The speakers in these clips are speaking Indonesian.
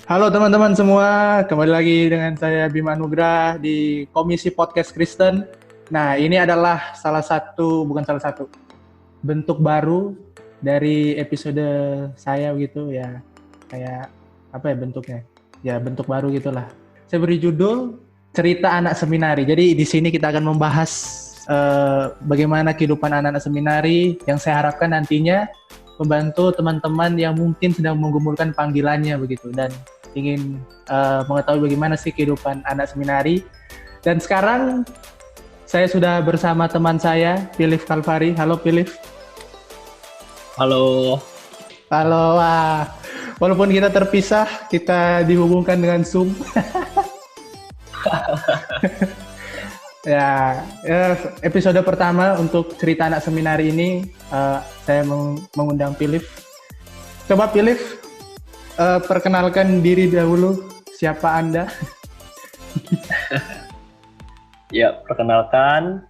Halo teman-teman semua, kembali lagi dengan saya Bima Nugrah di Komisi Podcast Kristen. Nah, ini adalah bukan salah satu, bentuk baru dari episode saya gitu ya. Kayak apa ya bentuknya? Ya bentuk baru gitulah. Saya beri judul Cerita Anak Seminari. Jadi di sini kita akan membahas bagaimana kehidupan anak-anak seminari yang saya harapkan nantinya membantu teman-teman yang mungkin sedang menggumulkan panggilannya begitu dan ingin mengetahui bagaimana sih kehidupan anak seminari. Dan sekarang saya sudah bersama teman saya, Philip Kalvari. Halo Philip. Halo. Halo, wah. Walaupun kita terpisah, kita dihubungkan dengan Zoom. Ya, episode pertama untuk cerita anak seminari ini saya mengundang Philip. Coba Philip, perkenalkan diri dahulu, siapa Anda? Ya, perkenalkan,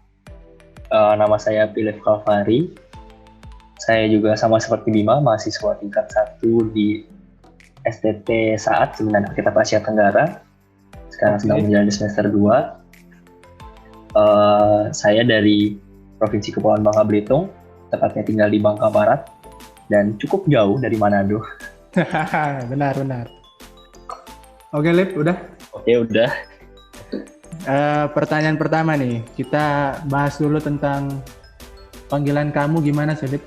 nama saya Philip Kalvari. Saya juga sama seperti Bima, mahasiswa tingkat 1 di STT Saat Seminar Alkitab Asia Tenggara. Sekarang sedang menjalani semester 2. Saya dari Provinsi Kepulauan Bangka Belitung, tepatnya tinggal di Bangka Barat, dan cukup jauh dari Manado. Benar. Oke, Lip, udah? Oke, udah. Pertanyaan pertama nih, kita bahas dulu tentang panggilan kamu gimana sih, Lip?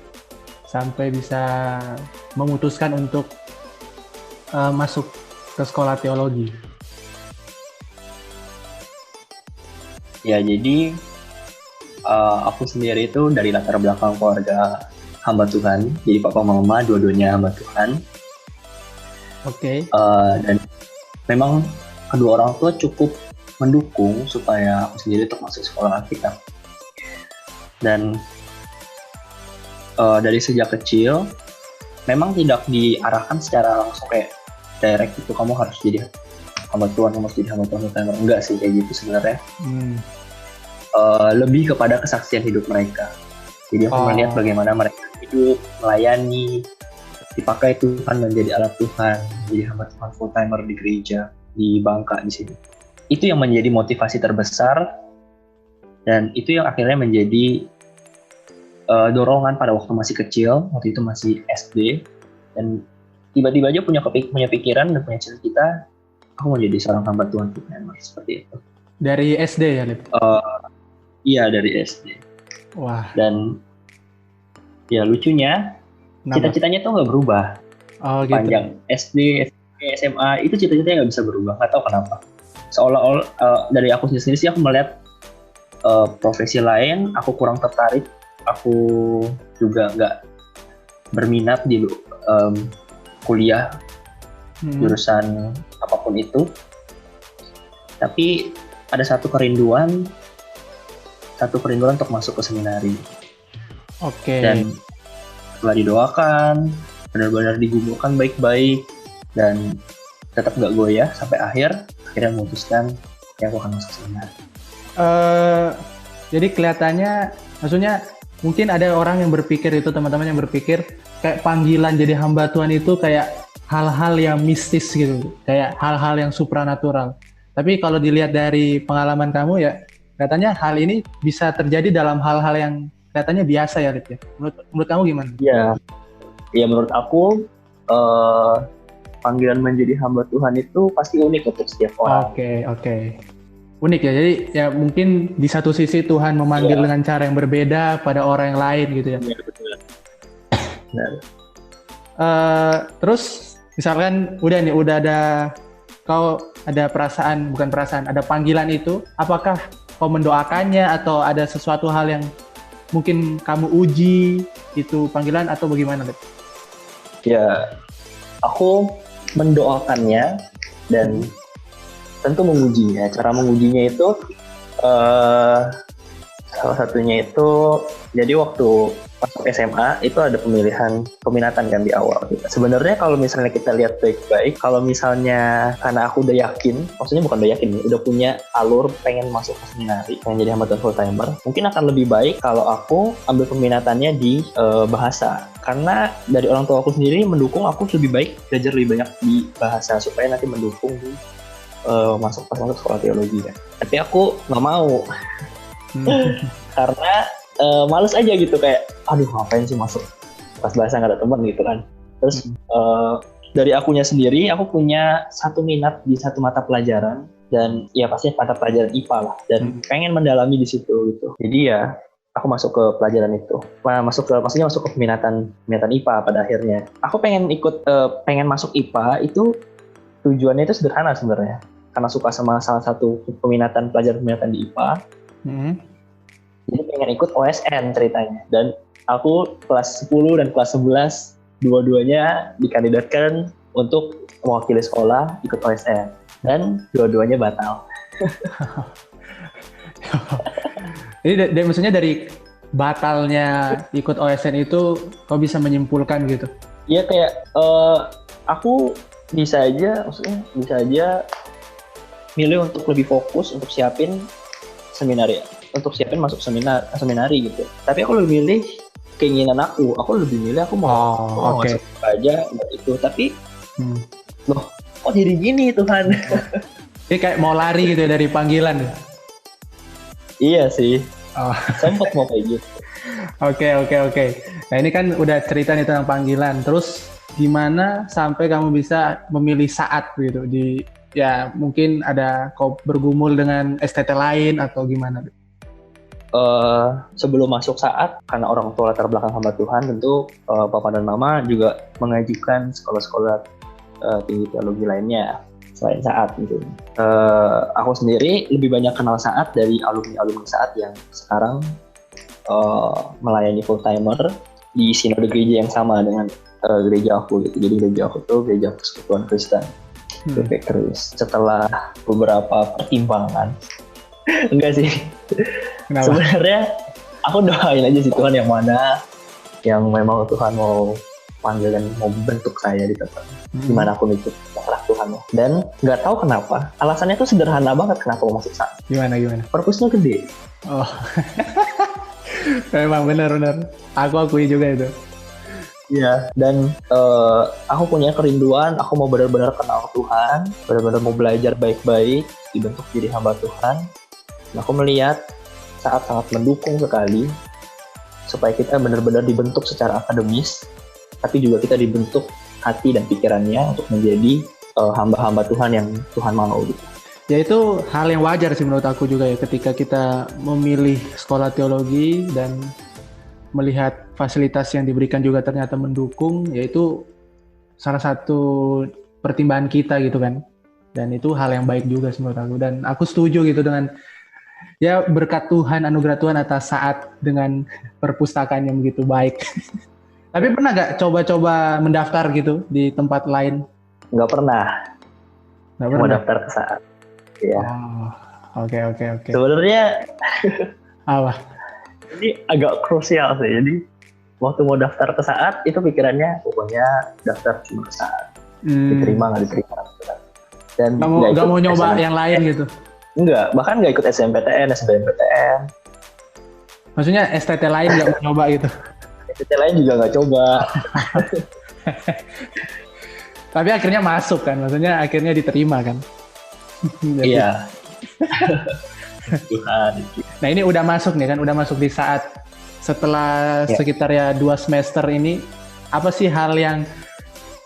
Sampai bisa memutuskan untuk masuk ke sekolah teologi. Ya, jadi aku sendiri itu dari latar belakang keluarga hamba Tuhan. Jadi papa mama dua-duanya hamba Tuhan. Oke. Dan memang kedua orang tua cukup mendukung supaya aku sendiri untuk masuk sekolah Alkitab. Dan dari sejak kecil memang tidak diarahkan secara langsung kayak direct itu kamu harus jadi hamba Tuhan, kamu harus jadi hamba Tuhan. Enggak sih kayak gitu sebenarnya. Lebih kepada kesaksian hidup mereka. Jadi aku melihat bagaimana mereka hidup, melayani, dipakai Tuhan menjadi alat Tuhan, menjadi hamba Tuhan full timer di gereja di Bangka di sini. Itu yang menjadi motivasi terbesar dan itu yang akhirnya menjadi dorongan pada waktu masih kecil, waktu itu masih SD, dan tiba-tiba aja punya pikiran dan punya cita-cita aku mau jadi seorang hamba Tuhan full timer seperti itu. Dari SD ya, Lip? Iya, dari SD. Wah. Dan ya lucunya, cita-citanya tuh nggak berubah. Oh, gitu. Panjang SD, SMA, itu cita-citanya nggak bisa berubah. Nggak tahu kenapa. Seolah-olah dari aku sendiri sih aku melihat profesi lain, aku kurang tertarik. Aku juga nggak berminat di kuliah jurusan apapun itu. Tapi ada satu kerinduan untuk masuk ke seminari. Oke. Dan setelah didoakan, benar-benar digumulkan baik-baik, dan tetap nggak goyah sampai akhirnya memutuskan ya aku akan masuk seminari. Jadi kelihatannya, maksudnya mungkin ada orang yang berpikir itu, teman-teman yang berpikir kayak panggilan jadi hamba Tuhan itu kayak hal-hal yang mistis gitu, kayak hal-hal yang supranatural. Tapi kalau dilihat dari pengalaman kamu ya, katanya hal ini bisa terjadi dalam hal-hal yang kelihatannya biasa ya, Lip ya. Menurut kamu gimana? Ya menurut aku panggilan menjadi hamba Tuhan itu pasti unik untuk setiap orang. Oke. Unik ya. Jadi ya mungkin di satu sisi Tuhan memanggil dengan cara yang berbeda pada orang yang lain gitu ya. Iya, betul. Benar. Terus misalkan udah ada panggilan itu, apakah kau mendoakannya atau ada sesuatu hal yang mungkin kamu uji itu panggilan atau bagaimana, Lip? Ya, aku mendoakannya dan tentu mengujinya. Cara mengujinya itu salah satunya itu jadi waktu masuk SMA itu ada peminatan kan di awal. Sebenarnya kalau misalnya kita lihat baik-baik, kalau misalnya karena aku udah yakin, maksudnya bukan udah yakin, udah punya alur pengen masuk ke seminari, pengen jadi hamba Tuhan full timer, mungkin akan lebih baik kalau aku ambil peminatannya di bahasa. Karena dari orang tua aku sendiri mendukung aku lebih baik belajar lebih banyak di bahasa supaya nanti mendukung di masuk sekolah teologi kan. Tapi aku nggak mau karena males aja gitu, kayak aduh ngapain sih masuk kelas bahasa nggak ada teman gitu kan. Terus dari akunya sendiri aku punya satu minat di satu mata pelajaran, dan ya pasti mata pelajaran IPA lah, dan pengen mendalami di situ gitu. Jadi ya aku masuk ke pelajaran itu. Maksudnya masuk ke minatan IPA pada akhirnya. Aku pengen pengen masuk IPA itu tujuannya itu sederhana sebenarnya. Karena suka sama salah satu pelajaran peminatan di IPA. Jadi pengen ikut OSN ceritanya. Dan aku kelas 10 dan kelas 11 dua-duanya dikandidatkan untuk mewakili sekolah ikut OSN. Dan dua-duanya batal. Jadi maksudnya dari batalnya ikut OSN itu kau bisa menyimpulkan gitu? Iya, kayak aku bisa aja milih untuk lebih fokus untuk siapin seminari, untuk siapin masuk seminari gitu. Tapi aku lebih milih keinginan aku lebih milih aku mau masuk aja itu. Tapi loh kok jadi gini Tuhan? Ini kayak mau lari gitu dari panggilan. Iya sih. Sempat mau kayak gitu. Oke. Nah ini kan udah cerita nih tentang panggilan. Terus gimana sampai kamu bisa memilih saat gitu ya mungkin ada kau bergumul dengan STT lain atau gimana? Sebelum masuk saat, karena orang tua latar belakang hamba Tuhan, tentu papa dan mama juga mengajukan sekolah-sekolah tinggi teologi lainnya selain saat gitu. Aku sendiri lebih banyak kenal saat dari alumni saat yang sekarang melayani full timer di sinode gereja yang sama dengan gereja aku gitu. Jadi gereja aku tuh gereja Persekutuan Kristen GP Kris. Setelah beberapa pertimbangan, enggak sih. Kenapa? Sebenarnya aku doain aja sih Tuhan yang mana yang memang Tuhan mau panggil dan mau bentuk saya di tempat gimana aku ikut terserah Tuhan. Dan nggak tahu kenapa alasannya tuh sederhana banget kenapa mau masuk sana. Gimana? Purpose-nya gede. Oh. Memang benar. Aku akui juga itu. Iya, dan aku punya kerinduan, aku mau benar-benar kenal Tuhan, benar-benar mau belajar baik-baik, dibentuk jadi hamba Tuhan. Dan aku melihat saat sangat mendukung sekali, supaya kita benar-benar dibentuk secara akademis, tapi juga kita dibentuk hati dan pikirannya untuk menjadi hamba-hamba Tuhan yang Tuhan mau gitu. Ya itu hal yang wajar sih menurut aku juga ya, ketika kita memilih sekolah teologi dan melihat fasilitas yang diberikan juga ternyata mendukung, yaitu salah satu pertimbangan kita gitu kan. Dan itu hal yang baik juga sih menurut aku. Dan aku setuju gitu dengan ya berkat Tuhan, anugerah Tuhan atas saat dengan perpustakaan yang begitu baik. Tapi pernah gak coba-coba mendaftar gitu di tempat lain? Nggak pernah. Mau daftar ke saat. Iya. Oke. Sebenarnya apa? Ini agak krusial sih. Jadi waktu mau daftar ke saat itu pikirannya pokoknya daftar cuma ke saat. Diterima nggak diterima. Dan nggak mau nyoba yang lain gitu? Enggak, bahkan nggak ikut SNMPTN, SBMPTN. Maksudnya STT lain nggak mau nyoba gitu? STT lain juga nggak coba. Tapi akhirnya masuk kan? Maksudnya akhirnya diterima kan? Iya. Tuhan. Nah ini udah masuk nih kan, udah masuk di saat setelah sekitar ya 2 semester ini, apa sih hal yang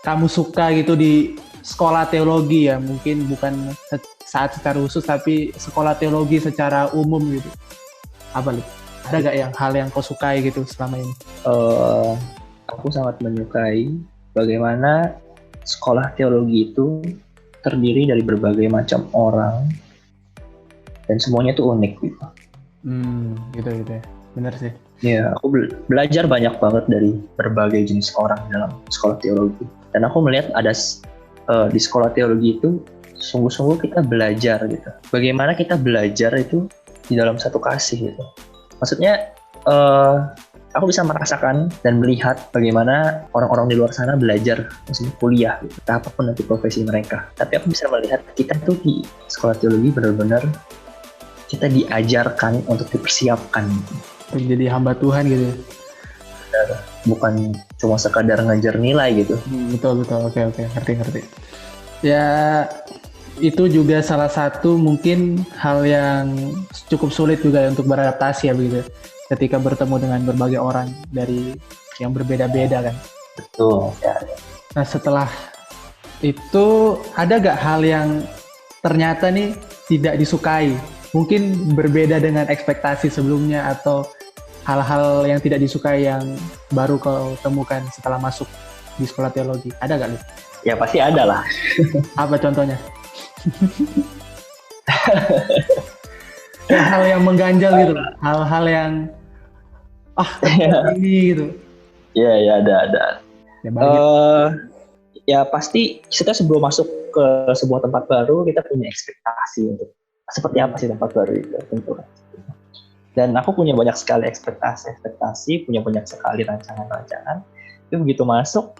kamu suka gitu di sekolah teologi ya? Mungkin bukan saat secara khusus, tapi sekolah teologi secara umum gitu. Apa nih? Ada gak hal yang kau sukai gitu selama ini? Aku sangat menyukai bagaimana sekolah teologi itu terdiri dari berbagai macam orang. Dan semuanya tuh unik gitu. Gitu ya. Bener sih. Ya, aku belajar banyak banget dari berbagai jenis orang dalam sekolah teologi. Dan aku melihat ada di sekolah teologi itu sungguh-sungguh kita belajar gitu. Bagaimana kita belajar itu di dalam satu kasih gitu. Maksudnya aku bisa merasakan dan melihat bagaimana orang-orang di luar sana belajar, maksudnya kuliah gitu. Apapun nanti profesi mereka. Tapi aku bisa melihat kita tuh di sekolah teologi benar-benar kita diajarkan untuk dipersiapkan untuk jadi hamba Tuhan gitu. bukan cuma sekadar ngejar nilai gitu. Betul, oke, ngerti. Ya, itu juga salah satu mungkin hal yang cukup sulit juga ya untuk beradaptasi ya begitu. Ketika bertemu dengan berbagai orang dari yang berbeda-beda kan. Betul. Ya. Nah setelah itu ada gak hal yang ternyata nih tidak disukai? Mungkin berbeda dengan ekspektasi sebelumnya atau hal-hal yang tidak disukai yang baru kau temukan setelah masuk di sekolah teologi. Ada gak nih? Ya pasti ada lah. Apa contohnya? Hal yang mengganjal gitu, hal-hal yang ini gitu. Ya ada. Ya pasti kita sebelum masuk ke sebuah tempat baru kita punya ekspektasi untuk seperti apa sih tempat baru itu tentu. Dan aku punya banyak sekali ekspektasi, punya banyak sekali rancangan. Tapi begitu masuk,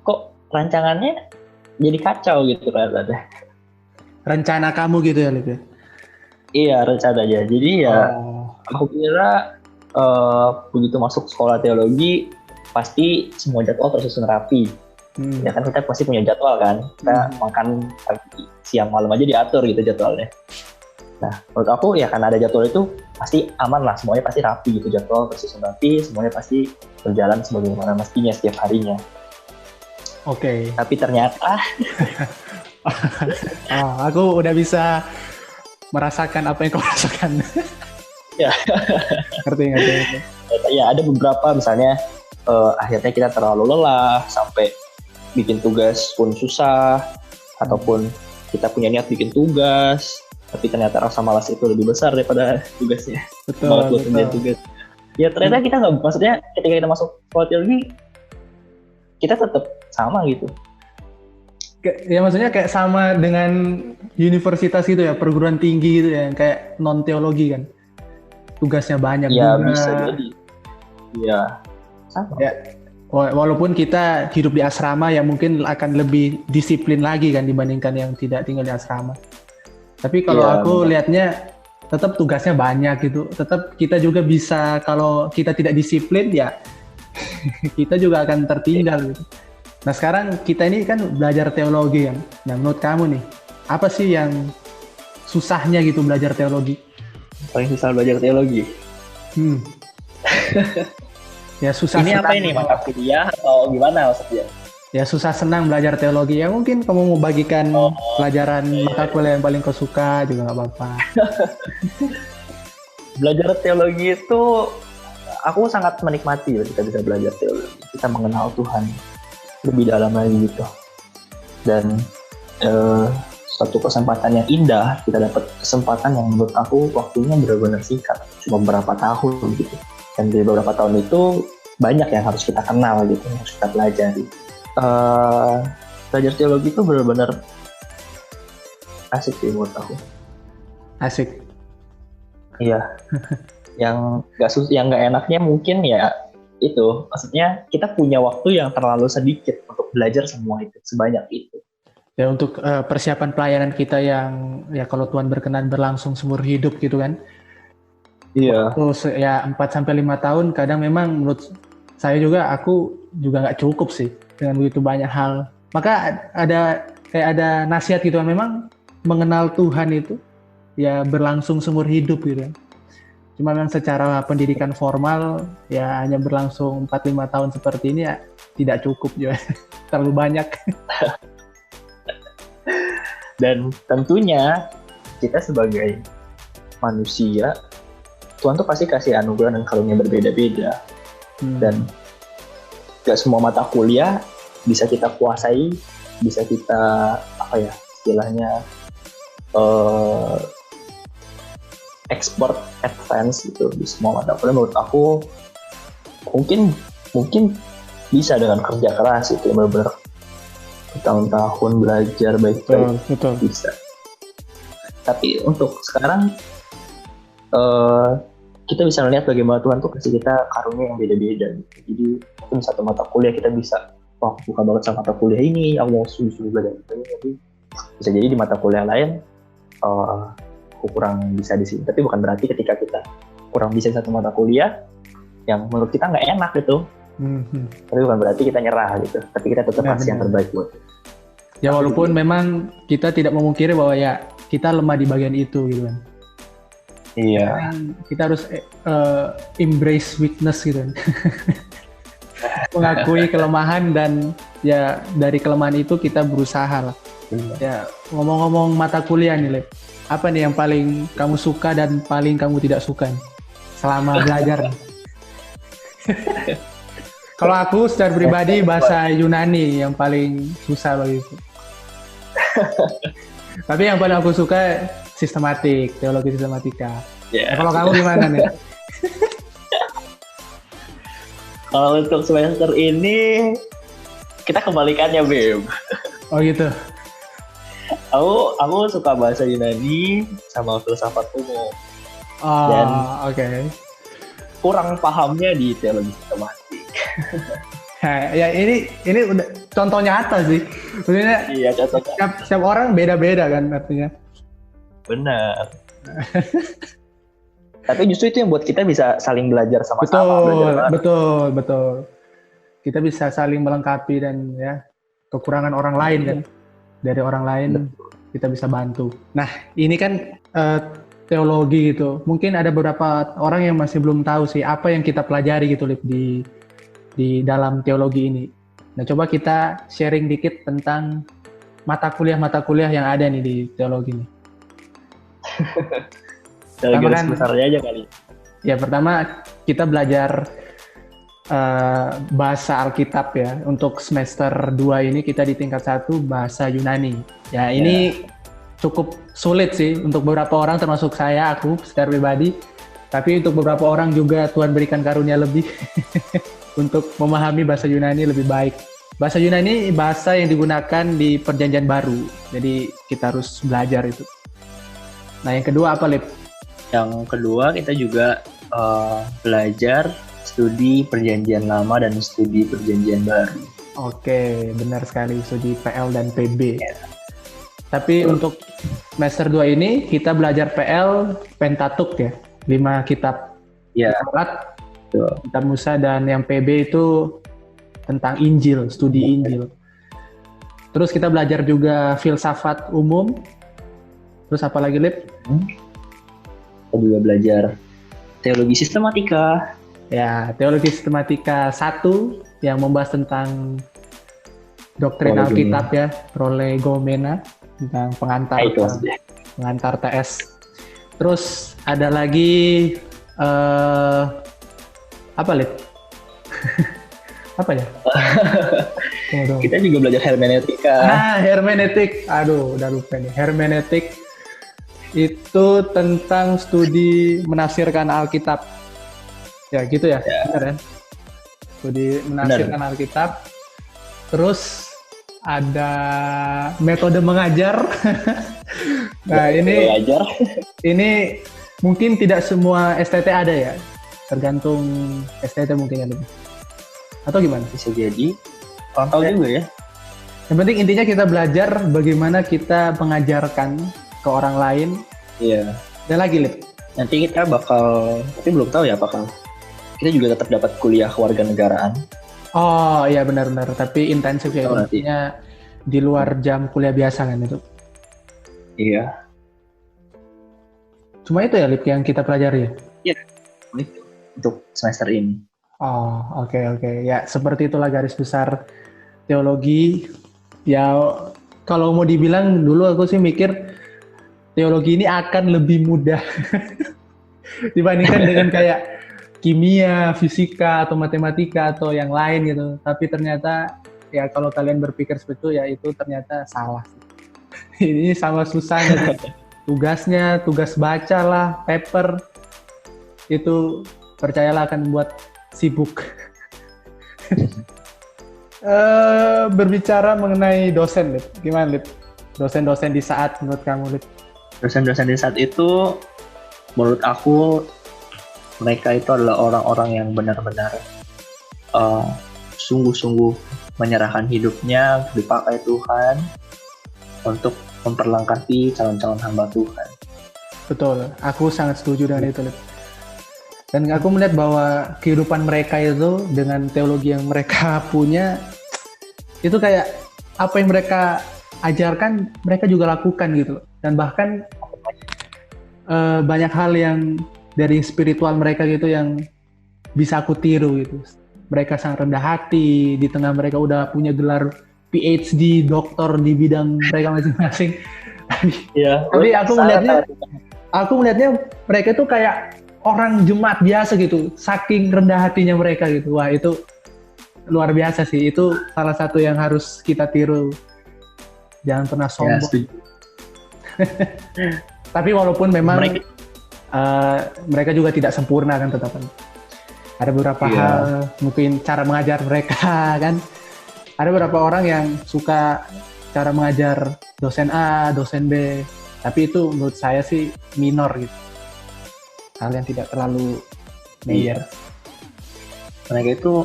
kok rancangannya jadi kacau gitu kan ada. Rencana kamu gitu ya, Lip? Iya, rencananya. Jadi aku kira begitu masuk sekolah teologi pasti semua jadwal tersusun rapi. Ya kan kita pasti punya jadwal kan. Kita makan pagi, siang, malam aja diatur gitu jadwalnya. Nah, menurut aku ya karena ada jadwal itu pasti aman lah, semuanya pasti rapi gitu, jadwal tersusun rapi, semuanya pasti berjalan sebagaimana mestinya setiap harinya. Oke. Tapi ternyata aku udah bisa merasakan apa yang kau rasakan. Ya. Ngerti. Ya ada beberapa misalnya akhirnya kita terlalu lelah sampai bikin tugas pun susah, ataupun kita punya niat bikin tugas tapi ternyata rasa malas itu lebih besar daripada tugasnya. Betul. Tugas. Ya ternyata kita nggak, maksudnya ketika kita masuk sekolah teologi kita tetap sama gitu. Ya maksudnya kayak sama dengan universitas gitu ya, perguruan tinggi gitu ya, kayak non teologi kan. Tugasnya banyak ya, juga. Bisa jadi. Ya, sama. Ya. Walaupun kita hidup di asrama ya mungkin akan lebih disiplin lagi kan dibandingkan yang tidak tinggal di asrama. Tapi kalau aku lihatnya tetap tugasnya banyak gitu. Tetap kita juga bisa, kalau kita tidak disiplin ya kita juga akan tertinggal gitu. Nah sekarang kita ini kan belajar teologi kan. Nah menurut kamu nih, apa sih yang susahnya gitu belajar teologi? Paling susah belajar teologi? Ya susah. Ini apa ini, mata kuliah atau gimana maksudnya? Ya susah senang belajar teologi. Ya mungkin kamu mau bagikan pelajaran mata kuliah yang paling kau suka juga nggak apa-apa. Belajar teologi itu aku sangat menikmati kita bisa belajar teologi. Kita mengenal Tuhan lebih dalam lagi gitu. Dan suatu kesempatan yang indah, kita dapat kesempatan yang menurut aku waktunya benar-benar singkat, cuma beberapa tahun gitu. Dan dari beberapa tahun itu banyak yang harus kita kenal gitu, yang harus kita pelajari. Belajar teologi itu benar-benar asik sih menurut aku. Asik. Iya. yang nggak enaknya mungkin ya itu, maksudnya kita punya waktu yang terlalu sedikit untuk belajar semua itu sebanyak itu. Ya untuk persiapan pelayanan kita yang ya kalau Tuhan berkenan berlangsung seumur hidup gitu kan. Iya. Waktu ya 4-5 tahun kadang memang menurut saya juga, aku juga nggak cukup sih dengan begitu banyak hal. Maka ada nasihat gitu kan, memang mengenal Tuhan itu ya berlangsung seumur hidup gitu kan. Cuma memang secara pendidikan formal ya hanya berlangsung 4-5 tahun seperti ini ya tidak cukup juga. Terlalu banyak. Dan tentunya kita sebagai manusia, Tuhan tuh pasti kasih anugerah dan karunia berbeda-beda. Dan gak semua mata kuliah bisa kita kuasai, bisa kita istilahnya expert advance gitu di semua mata kuliah. Menurut aku mungkin bisa dengan kerja keras itu, benar-benar tahun-tahun belajar baik-baik bisa. Tapi untuk sekarang kita bisa melihat bagaimana Tuhan tuh kasih kita karunia yang beda-beda. Jadi mungkin satu mata kuliah kita bisa, bukan banget sama mata kuliah ini, aku mau sungguh belajar ini. Tapi bisa jadi di mata kuliah lain aku kurang bisa di sini. Tapi bukan berarti ketika kita kurang bisa satu mata kuliah yang menurut kita nggak enak gitu. Tapi bukan berarti kita nyerah gitu, tapi kita tetap kasih yang terbaik buat kita. Ya walaupun memang kita tidak memungkiri bahwa ya kita lemah di bagian itu gitu kan. Iya. Kita harus embrace weakness gitu kan. Mengakui kelemahan dan ya dari kelemahan itu kita berusaha lah. Ya ngomong-ngomong mata kuliah nih, Lep. Apa nih yang paling kamu suka dan paling kamu tidak suka nih, selama belajar? Kalau aku secara pribadi bahasa Yunani yang paling susah bagiku. Tapi yang paling aku suka sistematik, teologi sistematika. Yeah. Kalau kamu gimana nih? Kalau untuk semester ini kita kebalikannya, Bim. Oh gitu. Aku suka bahasa Yunani sama filsafat umum. Oh, dan oke. Kurang pahamnya di teologi sistematik. Ya ini udah contoh nyata sih. Maksudnya Iya, contohnya. Setiap orang beda-beda kan artinya. Benar. Tapi justru itu yang buat kita bisa saling belajar sama-sama. Betul. Kita bisa saling melengkapi dan ya kekurangan orang lain kan. Dari orang lain kita bisa bantu. Nah ini kan teologi gitu. Mungkin ada beberapa orang yang masih belum tahu sih apa yang kita pelajari gitu Lip, di dalam teologi ini. Nah coba kita sharing dikit tentang mata kuliah yang ada nih di teologi ini. Teologi besarnya aja kali. Ya pertama kita belajar bahasa Alkitab ya. Untuk semester 2 ini kita di tingkat 1 bahasa Yunani. Ya ini cukup sulit sih untuk beberapa orang termasuk aku secara pribadi. Tapi untuk beberapa orang juga Tuhan berikan karunia lebih untuk memahami bahasa Yunani lebih baik. Bahasa Yunani bahasa yang digunakan di Perjanjian Baru. Jadi kita harus belajar itu. Nah yang kedua apa, Lip? Yang kedua kita juga belajar studi Perjanjian Lama dan studi Perjanjian Baru. Oke, benar sekali, studi PL dan PB. Tapi untuk semester 2 ini kita belajar PL Pentateuch ya, 5 kitab Taurat, kitab Musa, dan yang PB itu tentang Injil, studi Injil. Terus kita belajar juga filsafat umum. Terus apa lagi, Lip? Kita juga belajar teologi sistematika. Ya, teologi sistematika 1 yang membahas tentang doktrin Alkitab ya, prolegomena, tentang pengantar TS. Terus ada lagi apa, Lip? Apa ya? Kita juga belajar hermeneutika. Hermeneutik. Aduh, udah lupa nih. Hermeneutik itu tentang studi menafsirkan Alkitab. Ya, gitu ya. Benar kan? Studi menafsirkan Alkitab. Terus ada metode mengajar. Nah, ini mungkin tidak semua STT ada ya. Tergantung STT mungkin ya lebih. Atau gimana? Bisa jadi. Kurang tahu juga ya. Yang penting intinya kita belajar bagaimana kita mengajarkan ke orang lain. Iya. Dan lagi, Lip. Nanti kita bakal, tapi belum tahu ya apakah kita juga tetap dapat kuliah kewarganegaraan. Oh iya benar-benar. Tapi intensif ya. Artinya di luar jam kuliah biasa kan itu. Iya. Cuma itu ya, Lip, yang kita pelajari ya? Iya. Itu untuk semester ini. Oh, oke. Ya, seperti itulah garis besar teologi. Ya, kalau mau dibilang dulu aku sih mikir teologi ini akan lebih mudah dibandingkan dengan kayak kimia, fisika, atau matematika, atau yang lain gitu. Tapi ternyata, ya kalau kalian berpikir seperti itu, ya itu ternyata salah. Ini sama susahnya. Tugasnya, tugas baca lah, paper, itu percayalah akan membuat sibuk. Berbicara mengenai dosen, Lip. Gimana, Lip? Dosen-dosen di saat menurut kamu, Lip? Dosen-dosen di saat itu, menurut aku, mereka itu adalah orang-orang yang benar-benar sungguh-sungguh menyerahkan hidupnya dipakai Tuhan untuk memperlengkapi calon-calon hamba Tuhan. Betul, aku sangat setuju dengan itu, Lip. Dan aku melihat bahwa kehidupan mereka itu dengan teologi yang mereka punya, itu kayak apa yang mereka ajarkan, mereka juga lakukan gitu. Dan bahkan banyak hal yang dari spiritual mereka gitu yang bisa aku tiru gitu. Mereka sangat rendah hati, di tengah mereka udah punya gelar PhD, doktor di bidang mereka masing-masing. Iya. Tapi aku melihatnya mereka itu kayak orang jemaat biasa gitu, saking rendah hatinya mereka gitu. Wah, itu luar biasa sih. Itu salah satu yang harus kita tiru. Jangan pernah sombong. Tapi walaupun memang mereka juga tidak sempurna kan, tetap ada beberapa hal, mungkin cara mengajar mereka kan. Ada beberapa orang yang suka cara mengajar dosen A, dosen B, tapi itu menurut saya sih minor gitu. Hal yang tidak terlalu major. Mereka itu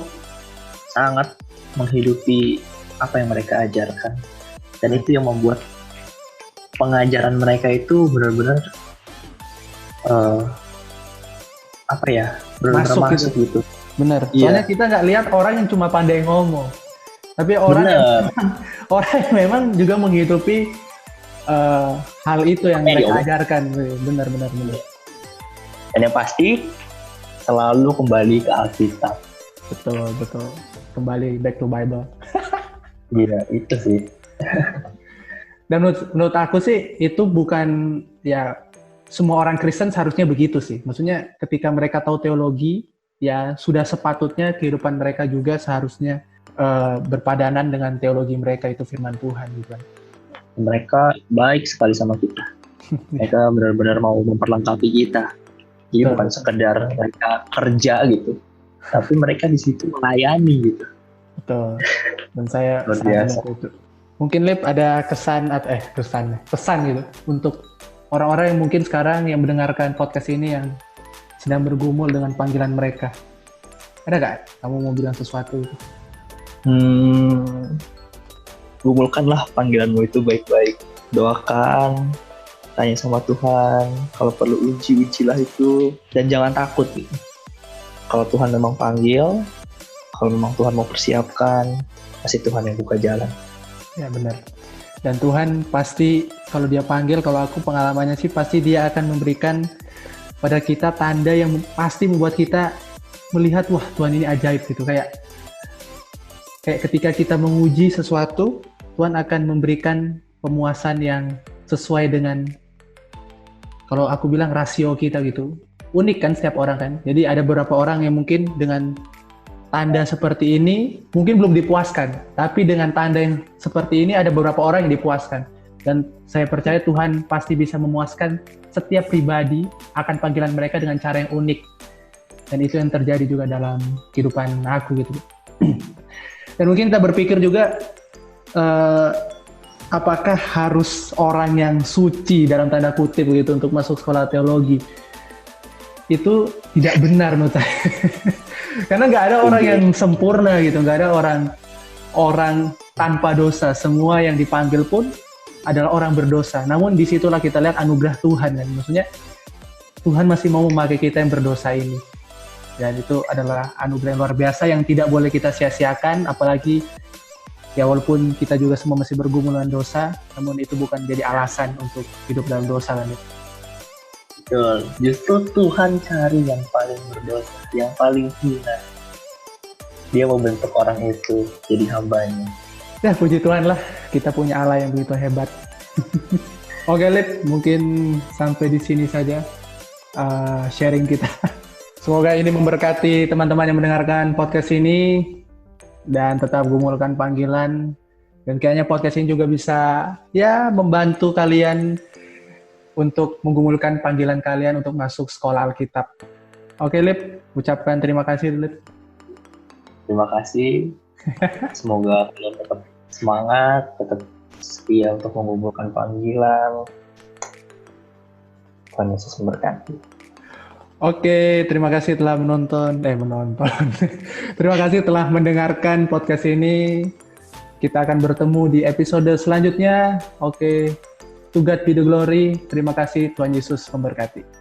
sangat menghidupi apa yang mereka ajarkan. Dan itu yang membuat pengajaran mereka itu benar-benar benar-benar masuk gitu. Bener. Soalnya kita nggak lihat orang yang cuma pandai ngomong, tapi orang yang memang juga menghidupi hal itu yang mereka ajarkan. Benar. Dan yang pasti selalu kembali ke Alkitab. Betul. Kembali back to Bible. Iya, itu sih. Dan menurut aku sih itu bukan ya semua orang Kristen seharusnya begitu sih. Maksudnya ketika mereka tahu teologi, ya sudah sepatutnya kehidupan mereka juga seharusnya berpadanan dengan teologi mereka, itu firman Tuhan gitu kan. Mereka baik sekali sama kita. Mereka benar-benar mau memperlengkapi kita. Jadi bukan sekedar mereka kerja gitu, tapi mereka di situ melayani gitu. Betul. Dan saya sangat itu. Mungkin Lip ada pesan gitu untuk orang-orang yang mungkin sekarang yang mendengarkan podcast ini yang sedang bergumul dengan panggilan mereka. Ada nggak kamu mau bilang sesuatu? Gumulkanlah panggilanmu itu baik-baik. Doakan, tanya sama Tuhan. Kalau perlu ujilah itu. Dan jangan takut gitu. Kalau Tuhan memang panggil, kalau memang Tuhan mau persiapkan, pasti Tuhan yang buka jalan. Ya benar. Dan Tuhan pasti kalau dia panggil, kalau aku pengalamannya sih pasti dia akan memberikan pada kita tanda yang pasti membuat kita melihat, wah Tuhan ini ajaib gitu. Kayak ketika kita menguji sesuatu, Tuhan akan memberikan pemuasan yang sesuai dengan, kalau aku bilang, rasio kita gitu. Unik kan setiap orang kan. Jadi ada beberapa orang yang mungkin dengan tanda seperti ini mungkin belum dipuaskan, tapi dengan tanda yang seperti ini ada beberapa orang yang dipuaskan. Dan saya percaya Tuhan pasti bisa memuaskan setiap pribadi akan panggilan mereka dengan cara yang unik. Dan itu yang terjadi juga dalam kehidupan aku gitu. Dan mungkin kita berpikir juga, apakah harus orang yang suci dalam tanda kutip begitu untuk masuk sekolah teologi? Itu tidak benar menurut saya. Karena nggak ada orang yang sempurna gitu, nggak ada orang tanpa dosa. Semua yang dipanggil pun adalah orang berdosa. Namun disitulah kita lihat anugerah Tuhan kan. Maksudnya Tuhan masih mau memakai kita yang berdosa ini. Dan itu adalah anugerah yang luar biasa yang tidak boleh kita sia-siakan. Apalagi ya walaupun kita juga semua masih bergumul dengan dosa, namun itu bukan jadi alasan untuk hidup dalam dosa kan. Betul. Justru Tuhan cari yang paling berdosa, yang paling hina. Dia mau bentuk orang itu jadi hambanya. Ya puji Tuhan lah, kita punya Allah yang begitu hebat. Oke Lip, mungkin sampai di sini saja sharing kita. Semoga ini memberkati teman-teman yang mendengarkan podcast ini dan tetap gumulkan panggilan. Dan kayaknya podcast ini juga bisa ya membantu kalian untuk menggumulkan panggilan kalian untuk masuk sekolah Alkitab. Oke Lip, ucapkan terima kasih Lip. Terima kasih. Semoga kalian tetap semangat, tetap setia untuk mengumpulkan panggilan. Tuhan Yesus memberkati. Oke, terima kasih telah menonton. Terima kasih telah mendengarkan podcast ini. Kita akan bertemu di episode selanjutnya. Oke, to God be the glory. Terima kasih, Tuhan Yesus memberkati.